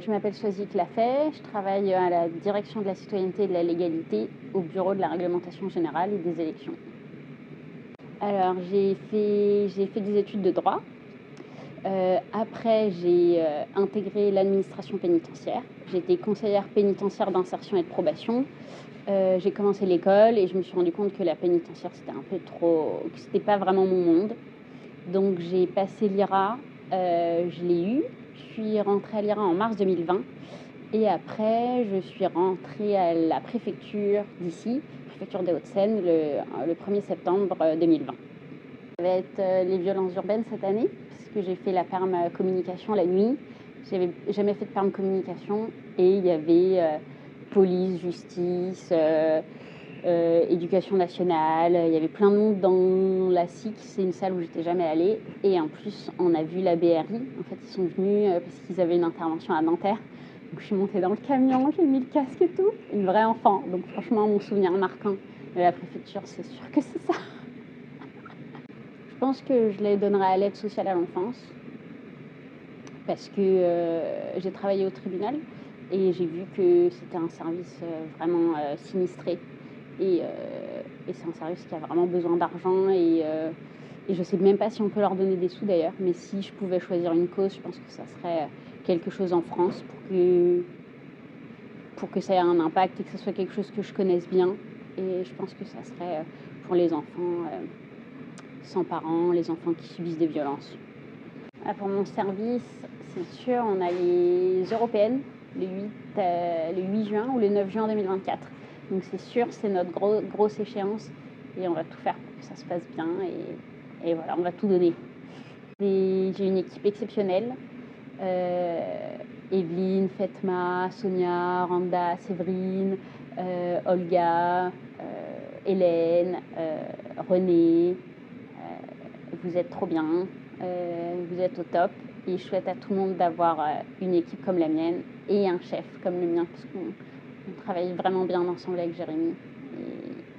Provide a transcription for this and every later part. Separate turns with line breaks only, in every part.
Je m'appelle Soisy Clafet, je travaille à la direction de la citoyenneté et de la légalité au bureau de la réglementation générale et des élections. Alors j'ai fait des études de droit. Après j'ai intégré l'administration pénitentiaire. J'étais conseillère pénitentiaire d'insertion et de probation. J'ai commencé l'école et je me suis rendu compte que la pénitentiaire c'était un peu trop, que c'était pas vraiment mon monde. Donc j'ai passé l'IRA, je l'ai eu. Je suis rentrée à l'IRA en mars 2020 et après je suis rentrée à la préfecture d'ici, préfecture des Hauts-de-Seine, le 1er septembre 2020. Ça va être les violences urbaines cette année, puisque j'ai fait la perm communication la nuit. J'avais jamais fait de perm communication et il y avait police, justice, éducation nationale, il y avait plein de monde dans la SIC, c'est une salle où j'étais jamais allée. Et en plus, on a vu la BRI. En fait, ils sont venus parce qu'ils avaient une intervention à Nanterre. Donc je suis montée dans le camion, j'ai mis le casque et tout. Une vraie enfant. Donc franchement, mon souvenir marquant de la préfecture, c'est sûr que c'est ça. Je pense que je les donnerai à l'aide sociale à l'enfance. Parce que j'ai travaillé au tribunal et j'ai vu que c'était un service vraiment sinistré. Et c'est un service qui a vraiment besoin d'argent et je ne sais même pas si on peut leur donner des sous d'ailleurs, mais si je pouvais choisir une cause, je pense que ça serait quelque chose en France pour que ça ait un impact et que ce soit quelque chose que je connaisse bien. Et je pense que ça serait pour les enfants sans parents, les enfants qui subissent des violences. Pour mon service, c'est sûr, on a les européennes, le 8 juin ou le 9 juin 2024. Donc c'est sûr, c'est notre grosse échéance et on va tout faire pour que ça se passe bien et voilà, on va tout donner. J'ai une équipe exceptionnelle. Evelyne, Fatma, Sonia, Randa, Séverine, Olga, Hélène, René. Vous êtes trop bien, vous êtes au top et je souhaite à tout le monde d'avoir une équipe comme la mienne et un chef comme le mien parce qu'on travaille vraiment bien ensemble avec Jérémy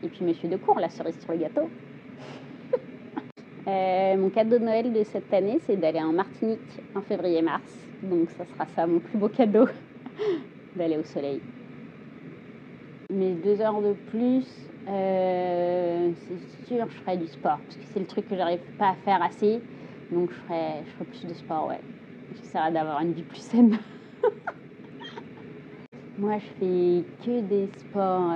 et puis Monsieur Decour, la cerise sur le gâteau. Mon cadeau de Noël de cette année, c'est d'aller en Martinique en février-mars. Donc ça sera ça mon plus beau cadeau, d'aller au soleil. Mes 2 heures de plus, c'est sûr, je ferai du sport parce que c'est le truc que j'arrive pas à faire assez. Donc je ferai plus de sport, ouais. J'essaierai d'avoir une vie plus saine. Moi, je fais que des sports,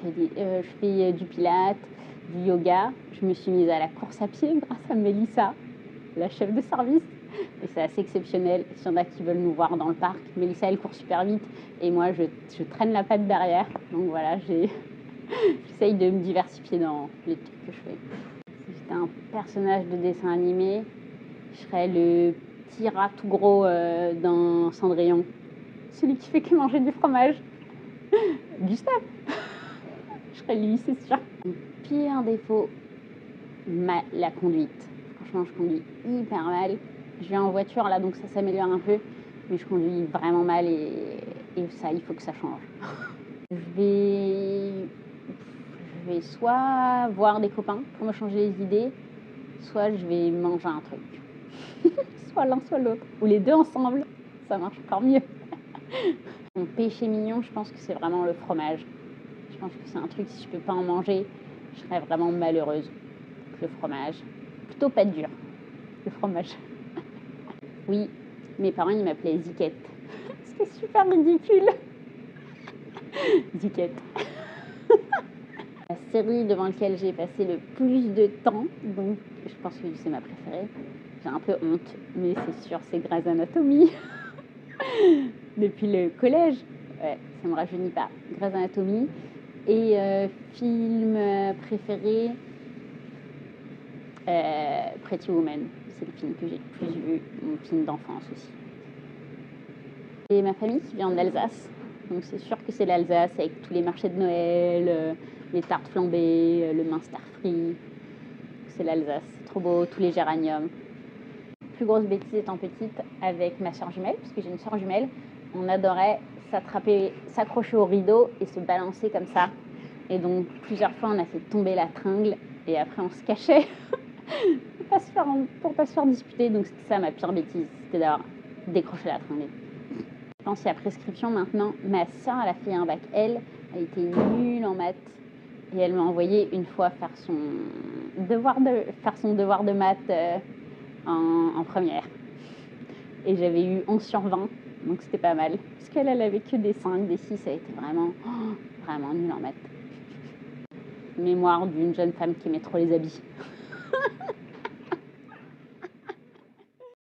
je fais du pilates, du yoga. Je me suis mise à la course à pied grâce à Mélissa, la chef de service. Et c'est assez exceptionnel. S'il y en a qui veulent nous voir dans le parc, Mélissa, elle court super vite et moi, je traîne la patte derrière. Donc voilà, j'essaye de me diversifier dans les trucs que je fais. Si j'étais un personnage de dessin animé, je serais le petit rat tout gros dans Cendrillon. Celui qui fait que manger du fromage. Gustave. Je serais lui, c'est sûr. Mon pire défaut, la conduite. Franchement, je conduis hyper mal. Je viens en voiture là, donc ça s'améliore un peu. Mais je conduis vraiment mal et ça, il faut que ça change. Je vais soit voir des copains pour me changer les idées, soit je vais manger un truc. Soit l'un, soit l'autre. Ou les deux ensemble, ça marche encore mieux. Mon péché mignon, je pense que c'est vraiment le fromage. Je pense que c'est un truc, si je peux pas en manger, je serais vraiment malheureuse. Le fromage. Plutôt pas dur, le fromage. Oui, mes parents, ils m'appelaient Ziquette. C'est super ridicule. Ziquette. La série devant laquelle j'ai passé le plus de temps, donc je pense que c'est ma préférée. J'ai un peu honte, mais c'est sûr, c'est Grey's Anatomy. Depuis le collège, ouais, ça me rajeunit pas. Grey's Anatomy. Et film préféré, Pretty Woman. C'est le film que j'ai le plus vu, mon film d'enfance aussi. Et ma famille qui vient d'Alsace, donc c'est sûr que c'est l'Alsace avec tous les marchés de Noël, les tartes flambées, le minster frit. C'est l'Alsace, c'est trop beau, tous les géraniums. Plus grosse bêtise étant petite avec ma soeur jumelle, parce que j'ai une soeur jumelle, on adorait s'accrocher au rideau et se balancer comme ça. Et donc plusieurs fois on a fait tomber la tringle et après on se cachait pour pas se faire disputer. Donc c'était ça ma pire bêtise, c'était d'avoir décrocher la tringlée. Je pense qu'il y a prescription maintenant. Ma sœur, elle a fait un bac L, elle était nulle en maths et elle m'a envoyé une fois faire son devoir de maths en première. Et j'avais eu 11 sur 20, donc c'était pas mal. Parce qu'elle avait que des 5, des 6, elle était vraiment nulle en maths. Mémoire d'une jeune femme qui aimait trop les habits.